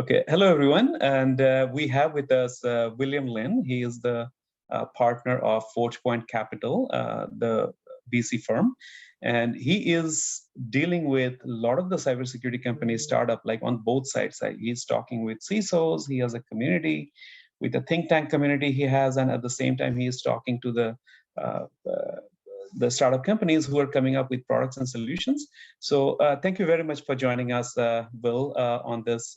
Okay, hello everyone, and we have with us William Lin. He is the partner of Forgepoint Capital, the VC firm, and he is dealing with a lot of the cybersecurity companies, startup, like on both sides. He's talking with CISOs. He has a community, with the think tank community he has, and at the same time he is talking to uh, the startup companies who are coming up with products and solutions. So thank you very much for joining us, Will, on this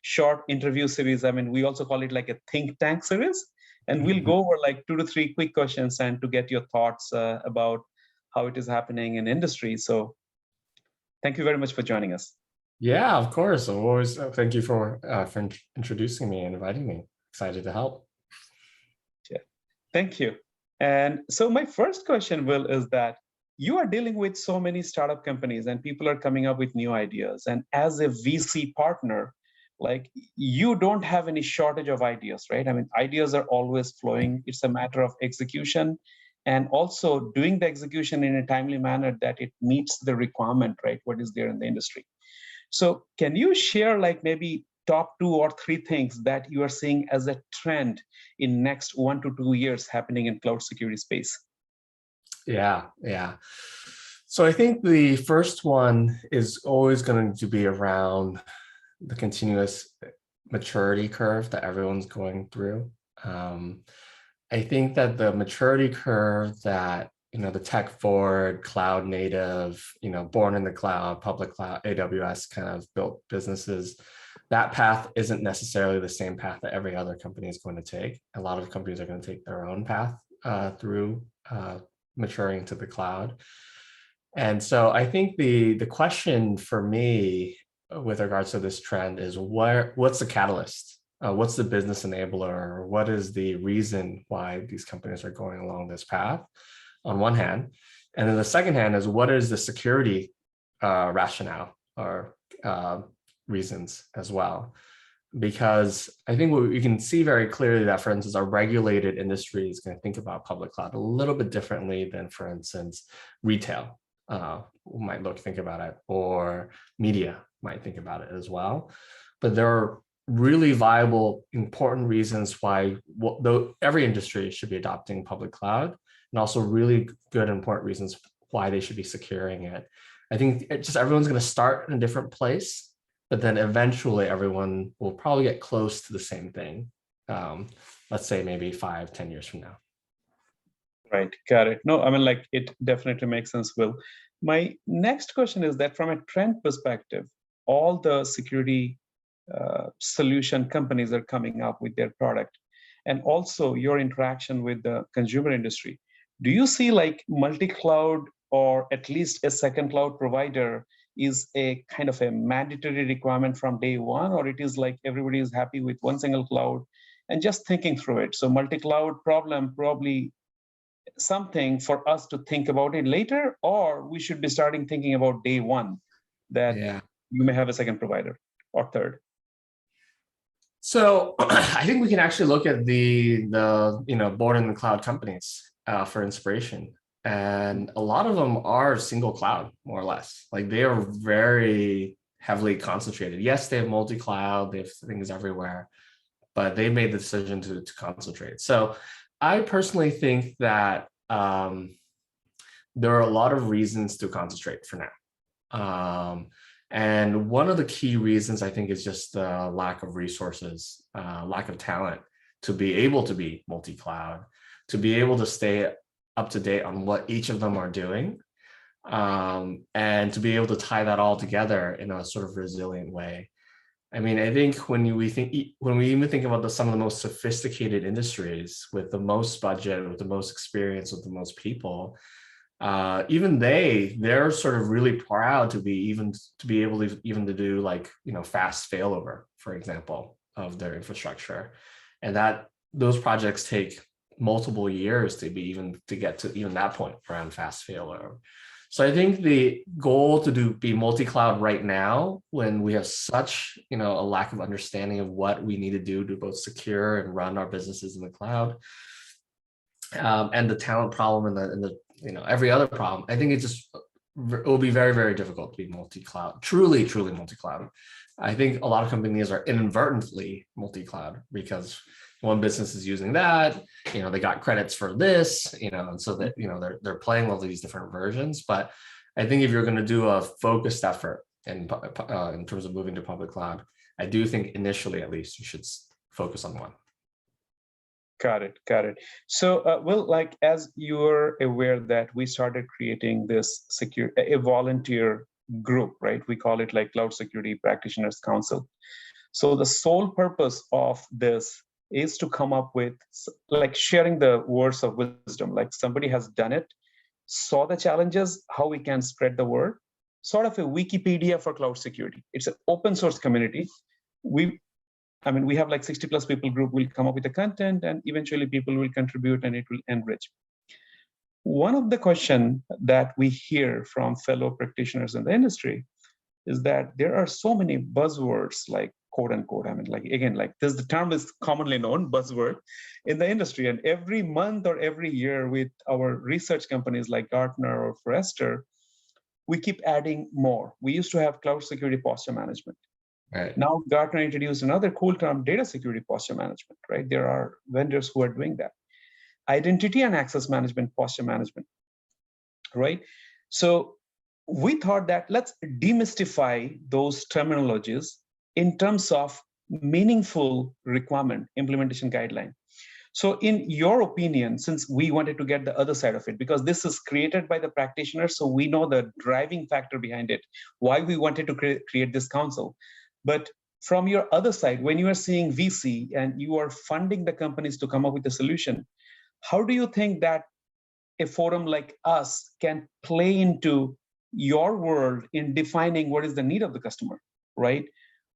short interview series. I mean, we also call it like a think tank series. And we'll go over like 2 to 3 quick questions and to get your thoughts about how it is happening in industry. So thank you very much for joining us. Yeah, of course. Always thank you for introducing me and inviting me. Excited to help. Yeah, thank you. And so my first question, Will, is that you are dealing with so many startup companies and people are coming up with new ideas. And as a VC partner, like you don't have any shortage of ideas, right? I mean, ideas are always flowing. It's a matter of execution and also doing the execution in a timely manner that it meets the requirement, right? What is there in the industry. So can you share like maybe top 2 or 3 things that you are seeing as a trend in next 1 to 2 years happening in cloud security space? Yeah. So I think the first one is always going to be around the continuous maturity curve that everyone's going through. I think that the maturity curve that, the tech forward, cloud native, born in the cloud, public cloud, AWS kind of built businesses, that path isn't necessarily the same path that every other company is going to take. A lot of companies are going to take their own path through maturing to the cloud. And so I think the question for me with regards to this trend is what's the catalyst? What's the business enabler? What is the reason why these companies are going along this path on one hand? And then the second hand is what is the security rationale or reasons as well? Because I think what we can see very clearly that, for instance, our regulated industry is going to think about public cloud a little bit differently than, for instance, retail might think about it, or media might think about it as well. But there are really viable, important reasons why every industry should be adopting public cloud, and also really good, important reasons why they should be securing it. I think everyone's going to start in a different place, but then eventually everyone will probably get close to the same thing. Let's say maybe 5-10 years from now. Right, got it. No, I mean, like it definitely makes sense, Will. My next question is that from a trend perspective, all the security solution companies are coming up with their product, and also your interaction with the consumer industry. Do you see like multi-cloud or at least a second cloud provider is a kind of a mandatory requirement from day one, or it is like everybody is happy with one single cloud and just thinking through it? So multi-cloud problem probably something for us to think about it later, or we should be starting thinking about day one that you may have a second provider or third. So I think we can actually look at the born in the cloud companies for inspiration. And a lot of them are single cloud, more or less. Like they are very heavily concentrated. Yes, they have multi-cloud, they have things everywhere, but they made the decision to concentrate. So I personally think that there are a lot of reasons to concentrate for now. And one of the key reasons I think is just the lack of resources, lack of talent to be able to be multi-cloud, to be able to stay up to date on what each of them are doing, and to be able to tie that all together in a sort of resilient way. I mean, I think when we even think about some of the most sophisticated industries with the most budget, with the most experience, with the most people, even they're sort of really proud to be able to do like fast failover, for example, of their infrastructure, and that those projects take multiple years to get to even that point around fast failover. So I think the goal to be multi-cloud right now, when we have such a lack of understanding of what we need to do to both secure and run our businesses in the cloud, and the talent problem and the every other problem, I think it's just it will be very, very difficult to be multi-cloud, truly, truly multi-cloud. I think a lot of companies are inadvertently multi-cloud because one business is using that, they got credits for this, and so that, they're playing all these different versions. But I think if you're going to do a focused effort in terms of moving to public cloud, I do think initially, at least, you should focus on one. Got it. So, Will, like, as you're aware that we started creating this a volunteer group, right? We call it like Cloud Security Practitioners Council. So the sole purpose of this is to come up with like sharing the words of wisdom, like somebody has done it, saw the challenges, how we can spread the word, sort of a Wikipedia for cloud security. It's an open source community. We have like 60 plus people group will come up with the content, and eventually people will contribute and it will enrich. One of the questions that we hear from fellow practitioners in the industry is that there are so many buzzwords, like quote unquote, this, the term is commonly known, buzzword in the industry. And every month or every year with our research companies like Gartner or Forrester, we keep adding more. We used to have cloud security posture management. Right. Now Gartner introduced another cool term, data security posture management, right? There are vendors who are doing that. Identity and access management, posture management, right? So we thought that let's demystify those terminologies in terms of meaningful requirement, implementation guideline. So in your opinion, since we wanted to get the other side of it, because this is created by the practitioners, so we know the driving factor behind it, why we wanted to create this council. But from your other side, when you are seeing VC and you are funding the companies to come up with a solution, how do you think that a forum like us can play into your world in defining what is the need of the customer, right?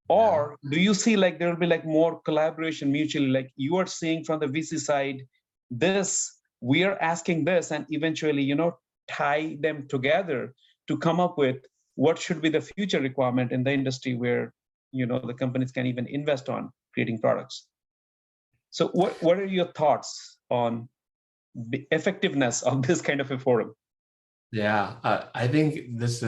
Or do you see like there will be like more collaboration mutually, like you are seeing from the VC side, this, we are asking this, and eventually, tie them together to come up with what should be the future requirement in the industry where, the companies can even invest on creating products. So what are your thoughts on the effectiveness of this kind of a forum? Yeah, I think this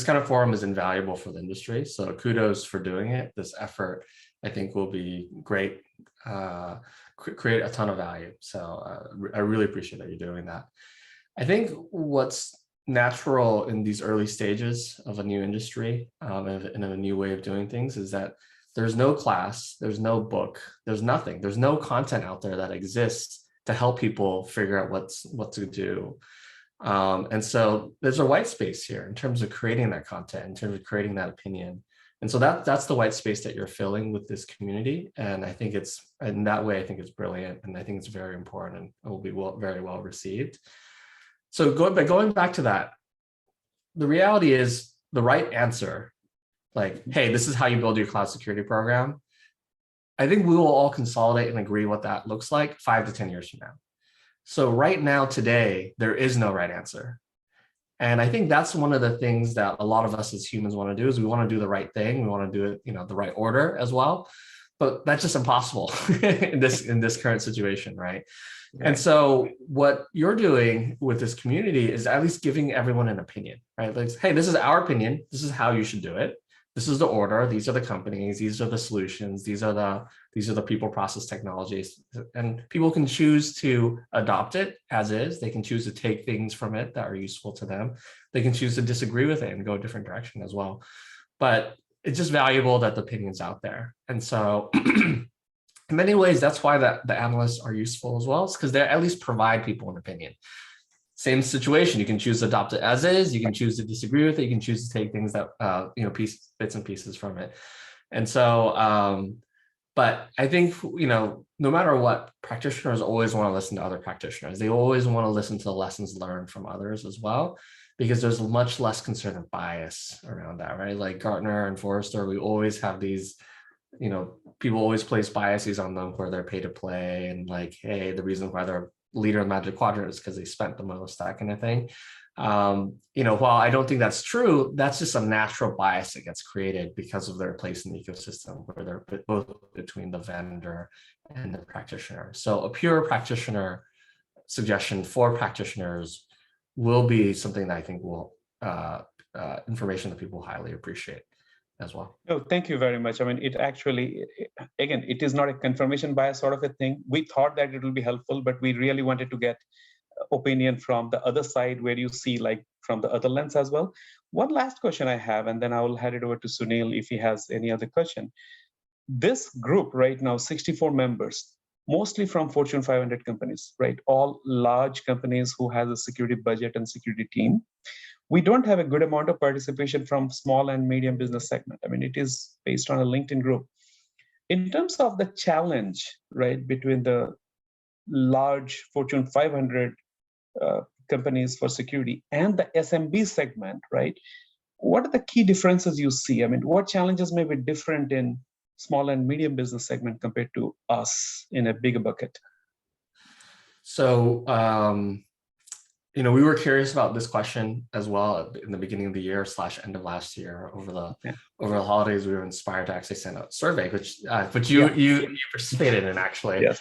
kind of forum is invaluable for the industry. So kudos for doing it. This effort, I think, will be great, create a ton of value. So I really appreciate that you're doing that. I think what's natural in these early stages of a new industry and a new way of doing things is that there's no class, there's no book, there's nothing, there's no content out there that exists to help people figure out what to do. And so there's a white space here in terms of creating that content, in terms of creating that opinion. And so that's the white space that you're filling with this community. And I think in that way, I think it's brilliant. And I think it's very important and will be very well received. So going back to that, the reality is the right answer, like, hey, this is how you build your cloud security program. I think we will all consolidate and agree what that looks like 5 to 10 years from now. So right now, today, there is no right answer. And I think that's one of the things that a lot of us as humans want to do is we want to do the right thing. We want to do it, the right order as well. But that's just impossible in this current situation, right? And so what you're doing with this community is at least giving everyone an opinion, right? Like, hey, this is our opinion. This is how you should do it. This is the order. These are the companies. These are the solutions. These are the people, process, technologies, and people can choose to adopt it as is. They can choose to take things from it that are useful to them. They can choose to disagree with it and go a different direction as well. But it's just valuable that the opinion's out there. And so in many ways, that's why the analysts are useful as well. It's because they at least provide people an opinion. Same situation, you can choose to adopt it as is, you can choose to disagree with it, you can choose to take things that, bits and pieces from it. And so, but I think, no matter what, practitioners always want to listen to other practitioners. They always want to listen to the lessons learned from others as well, because there's much less concern of bias around that, right? Like Gartner and Forrester, we always have these, people always place biases on them where they're pay to play and like, hey, the reason why they're leader in the Magic Quadrant is because they spent the most, that kind of thing. While I don't think that's true, that's just a natural bias that gets created because of their place in the ecosystem where they're both between the vendor and the practitioner. So a pure practitioner suggestion for practitioners will be something that I think will information that people highly appreciate as well. No, thank you very much. I mean, it actually, again, it is not a confirmation bias sort of a thing. We thought that it will be helpful, but we really wanted to get opinion from the other side where you see like from the other lens as well. One last question I have, and then I will hand it over to Sunil if he has any other question. This group right now, 64 members, mostly from Fortune 500 companies, right? All large companies who has a security budget and security team. We don't have a good amount of participation from small and medium business segment. I mean, it is based on a LinkedIn group. In terms of the challenge, right, between the large Fortune 500 companies for security and the SMB segment, right? What are the key differences you see? I mean, what challenges may be different in small and medium business segment compared to us in a bigger bucket? So, we were curious about this question as well in the beginning of the year / end of last year. Over the holidays, we were inspired to actually send out a survey, which you participated in actually. Yes.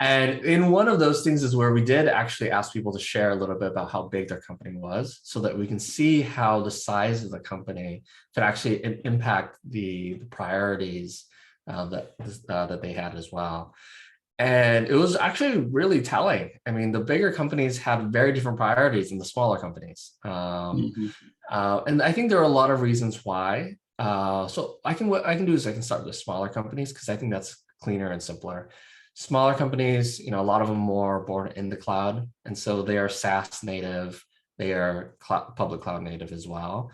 And in one of those things is where we did actually ask people to share a little bit about how big their company was, so that we can see how the size of the company could actually impact the priorities that they had as well. And it was actually really telling. I mean, the bigger companies have very different priorities than the smaller companies. And I think there are a lot of reasons why. So what I can do is I can start with smaller companies, because I think that's cleaner and simpler. Smaller companies, a lot of them more born in the cloud. And so they are SaaS native, they are public cloud native as well.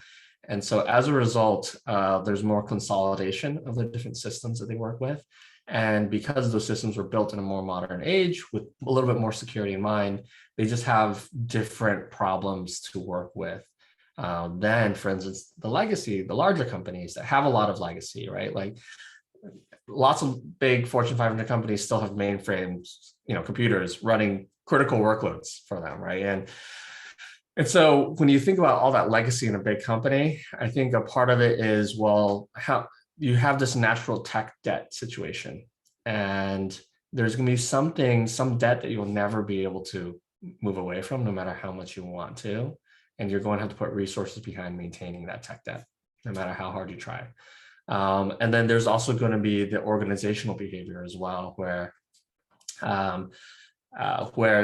And so as a result, there's more consolidation of the different systems that they work with. And because those systems were built in a more modern age with a little bit more security in mind, they just have different problems to work with than, for instance, the larger companies that have a lot of legacy, right? Like lots of big Fortune 500 companies still have mainframes, computers running critical workloads for them, right? And so when you think about all that legacy in a big company, I think a part of it is, how you have this natural tech debt situation, and there's going to be some debt that you'll never be able to move away from, no matter how much you want to. And you're going to have to put resources behind maintaining that tech debt, no matter how hard you try. And then there's also going to be the organizational behavior as well, where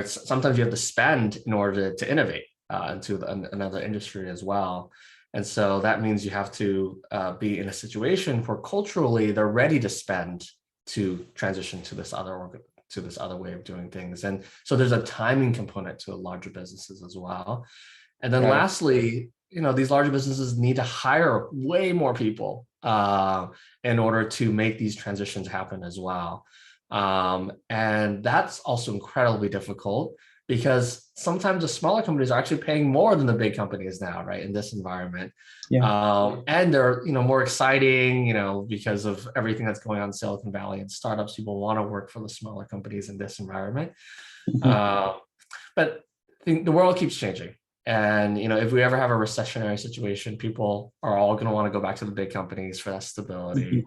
sometimes you have to spend in order to innovate into another industry as well. And so that means you have to be in a situation where culturally they're ready to spend to transition to this other way of doing things. And so there's a timing component to larger businesses as well. And then lastly, these larger businesses need to hire way more people in order to make these transitions happen as well. And that's also incredibly difficult, because sometimes the smaller companies are actually paying more than the big companies now, right, in this environment. And they're more exciting, because of everything that's going on in Silicon Valley and startups. People want to work for the smaller companies in this environment. But I think the world keeps changing. And if we ever have a recessionary situation, people are all going to want to go back to the big companies for that stability.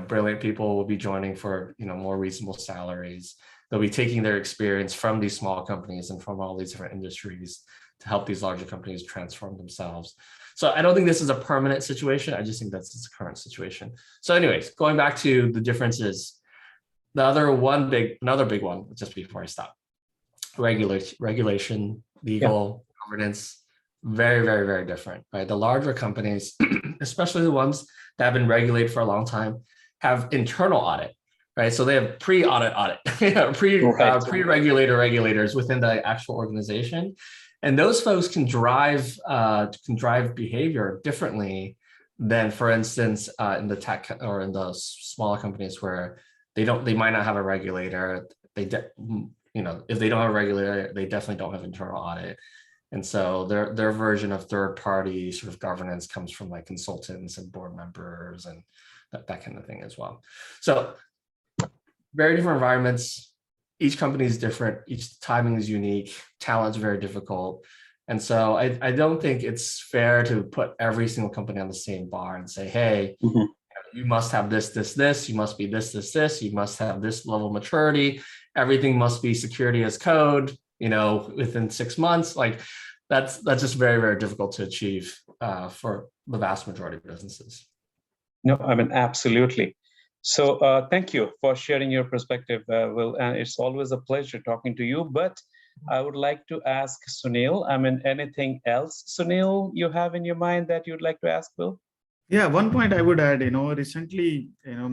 Brilliant people will be joining for more reasonable salaries. They'll be taking their experience from these small companies and from all these different industries to help these larger companies transform themselves. So I don't think this is a permanent situation. I just think that's the current situation. So anyways, going back to the differences, another big one, just before I stop, regulation, legal, governance, very, very, very different, right? The larger companies, especially the ones that have been regulated for a long time, have internal audit. Right, so they have pre-audit, pre-regulator regulators within the actual organization, and those folks can drive behavior differently than, for instance, in the tech or in the smaller companies where they might not have a regulator. If they don't have a regulator, they definitely don't have internal audit, and so their version of third-party sort of governance comes from like consultants and board members and that kind of thing as well. So very different environments. Each company is different. Each timing is unique. Talent's very difficult. And so I don't think it's fair to put every single company on the same bar and say, hey, you must have this, you must be this, you must have this level of maturity. Everything must be security as code, within 6 months. Like that's just very, very difficult to achieve for the vast majority of businesses. No, I mean, absolutely. So thank you for sharing your perspective, Will, and it's always a pleasure talking to you. But I would like to ask Sunil, I mean, anything else, Sunil, you have in your mind that you'd like to ask Will? Yeah, one point I would add, recently,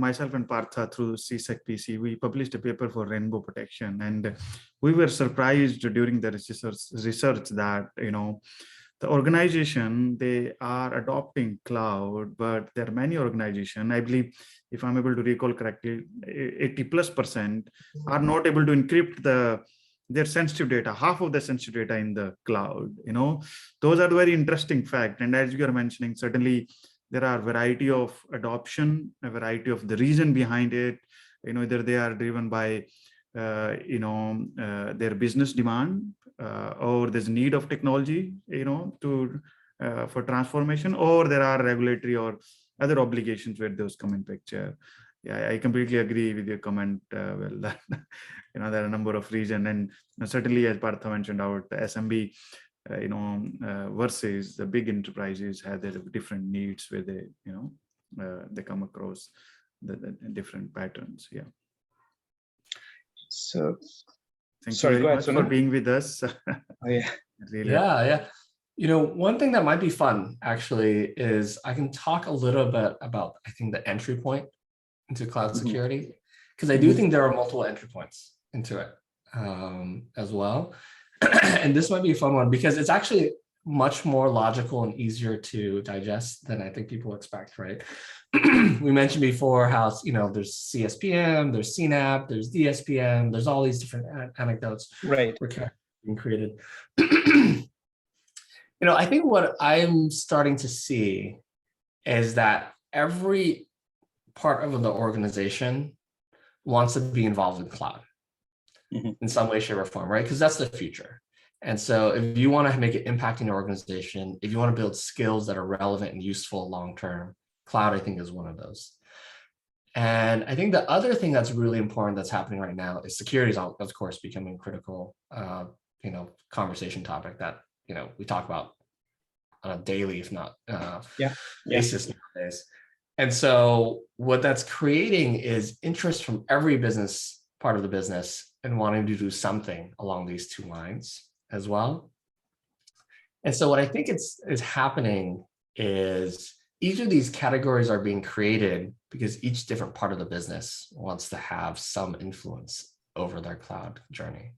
myself and Partha through CSECPC, we published a paper for rainbow protection, and we were surprised during the research that, the organization, they are adopting cloud, but there are many organizations, I believe, if I'm able to recall correctly, 80+% are not able to encrypt their sensitive data, half of the sensitive data in the cloud. Those are very interesting fact. And as you are mentioning, certainly there are variety of adoption, a variety of the reason behind it. Either they are driven by their business demand, or there's need of technology, to for transformation, or there are regulatory or other obligations where those come in picture. Yeah, I completely agree with your comment. Well, that, there are a number of reasons, and certainly, as Partha mentioned, our SMB, versus the big enterprises have their different needs where they, they come across the different patterns. Yeah. So, thank you very much for being with us. Oh, yeah. Really. Yeah. One thing that might be fun actually is I can talk a little bit about, I think, the entry point into cloud security, because I do think there are multiple entry points into it as well. And this might be a fun one because it's actually much more logical and easier to digest than I think people expect, right? We mentioned before how, there's CSPM, there's CNAP, there's DSPM, there's all these different anecdotes being created. I think what I'm starting to see is that every part of the organization wants to be involved in cloud in some way, shape, or form, right? Because that's the future. And so if you want to make an impact in your organization, if you want to build skills that are relevant and useful long-term, cloud, I think, is one of those. And I think the other thing that's really important that's happening right now is security is, of course, becoming a critical, conversation topic that, we talk about on a daily, if not basis nowadays. And so what that's creating is interest from every business part of the business and wanting to do something along these two lines as well. And so what I think is happening is each of these categories are being created because each different part of the business wants to have some influence over their cloud journey.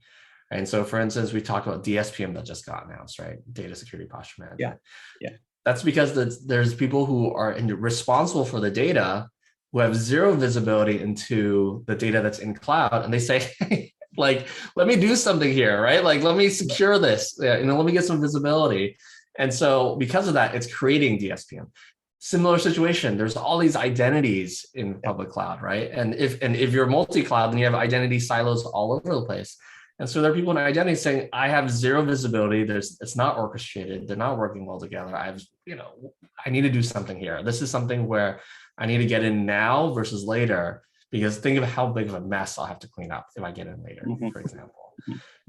And so, for instance, we talked about DSPM that just got announced, right? Data Security Posture Management. Yeah. That's because there's people who are responsible for the data who have zero visibility into the data that's in cloud. And they say, hey, let me do something here, right? Let me secure this, let me get some visibility. And so because of that, it's creating DSPM. Similar situation, there's all these identities in public cloud, right? And if you're multi-cloud, then you have identity silos all over the place. And so there are people in identity saying, I have zero visibility. It's not orchestrated. They're not working well together. I need to do something here. This is something where I need to get in now versus later, because think of how big of a mess I'll have to clean up if I get in later, for example.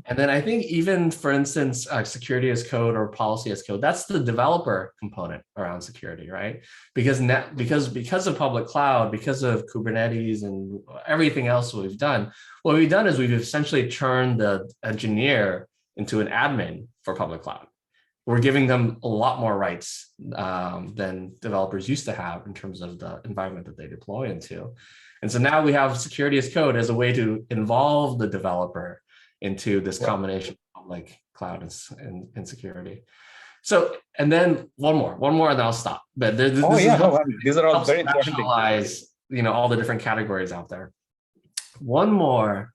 And then I think even, for instance, security as code or policy as code, that's the developer component around security, right? Because of public cloud, because of Kubernetes and everything else we've done, what we've done is we've essentially turned the engineer into an admin for public cloud. We're giving them a lot more rights than developers used to have in terms of the environment that they deploy into. And so now we have security as code as a way to involve the developer into this combination of public cloud and security. So, and then one more, and then I'll stop. But these are all very important things. All the different categories out there. One more,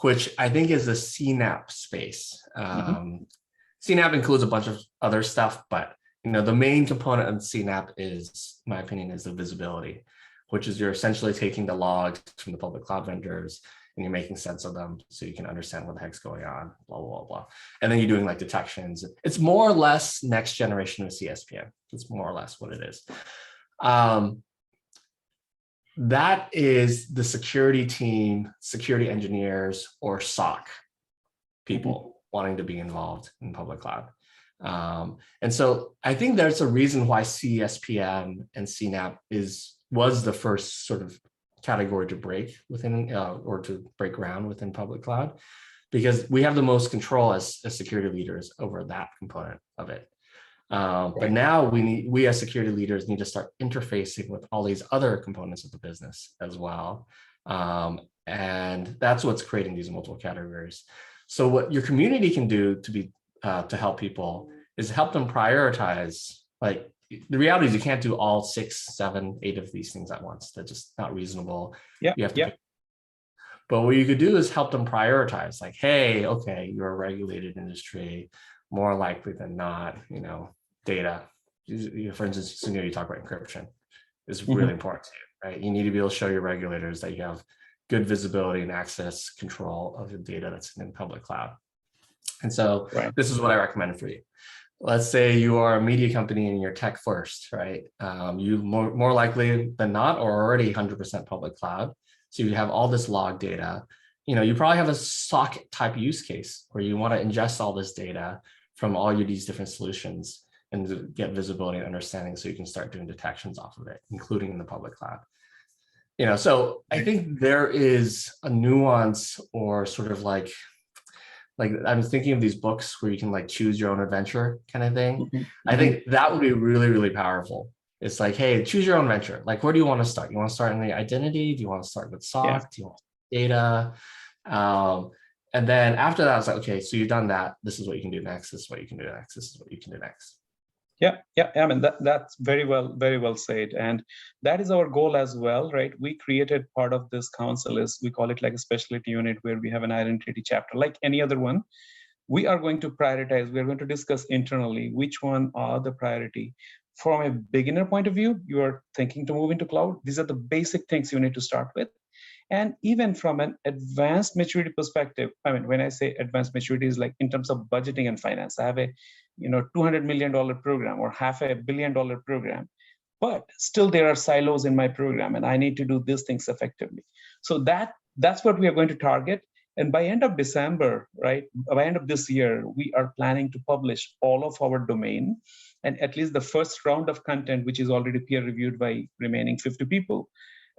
which I think is the CNAP space. CNAP includes a bunch of other stuff, but the main component of CNAP is, in my opinion, is the visibility, which is you're essentially taking the logs from the public cloud vendors and you're making sense of them so you can understand what the heck's going on, blah, blah, blah. And then you're doing detections. It's more or less next generation of CSPM. It's more or less what it is. That is the security team, security engineers, or SOC people wanting to be involved in public cloud. And so I think there's a reason why CSPM and CNAP was the first sort of category to break within or to break ground within public cloud, because we have the most control as security leaders over that component of it. But now we as security leaders need to start interfacing with all these other components of the business as well. And that's what's creating these multiple categories. So what your community can do to help people is help them prioritize. Like, the reality is you can't do all 6, 7, 8 of these things at once. They're just not reasonable. Yeah. You have to. But what you could do is help them prioritize. Like, hey, okay, you're a regulated industry, more likely than not, data. For instance, you talk about encryption is really important to you, right? You need to be able to show your regulators that you have good visibility and access control of the data that's in public cloud. And so this is what I recommend for you. Let's say you are a media company and you're tech first, right? You more likely than not are already 100% public cloud. So you have all this log data. You probably have a SOC type use case where you want to ingest all this data from all these different solutions and to get visibility and understanding so you can start doing detections off of it, including in the public cloud. So I think there is a nuance, or sort of like I'm thinking of these books where you can like choose your own adventure kind of thing. I think that would be really, really powerful. It's like, hey, choose your own venture. Like, where do you want to start? You want to start in the identity? Do you want to start with SOC? Do you want data? And then after that, it's like, okay, so you've done that. This is what you can do next. This is what you can do next. This is what you can do next. Yeah. I mean, that's very well said. And that is our goal as well, right? We created part of this council we call it like a specialty unit where we have an identity chapter, like any other one. We are going to prioritize. We're going to discuss internally which one are the priority. From a beginner point of view, you are thinking to move into cloud. These are the basic things you need to start with. And even from an advanced maturity perspective, I mean, when I say advanced maturity is like in terms of budgeting and finance. I have a $200 million program or $500 million program, but still there are silos in my program and I need to do these things effectively. So that's what we are going to target. And by end of December, right, by end of this year, we are planning to publish all of our domain and at least the first round of content, which is already peer reviewed by remaining 50 people.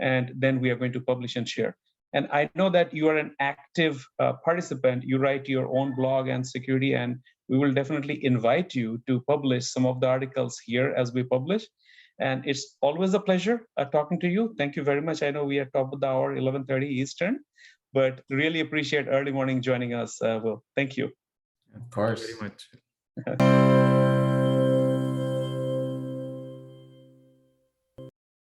And then we are going to publish and share. And I know that you are an active participant. You write your own blog and security, and we will definitely invite you to publish some of the articles here as we publish. And it's always a pleasure talking to you. Thank you very much. I know we are top of the hour, 11:30 Eastern, but really appreciate early morning joining us, Will. Thank you. Of course. Thank you very much.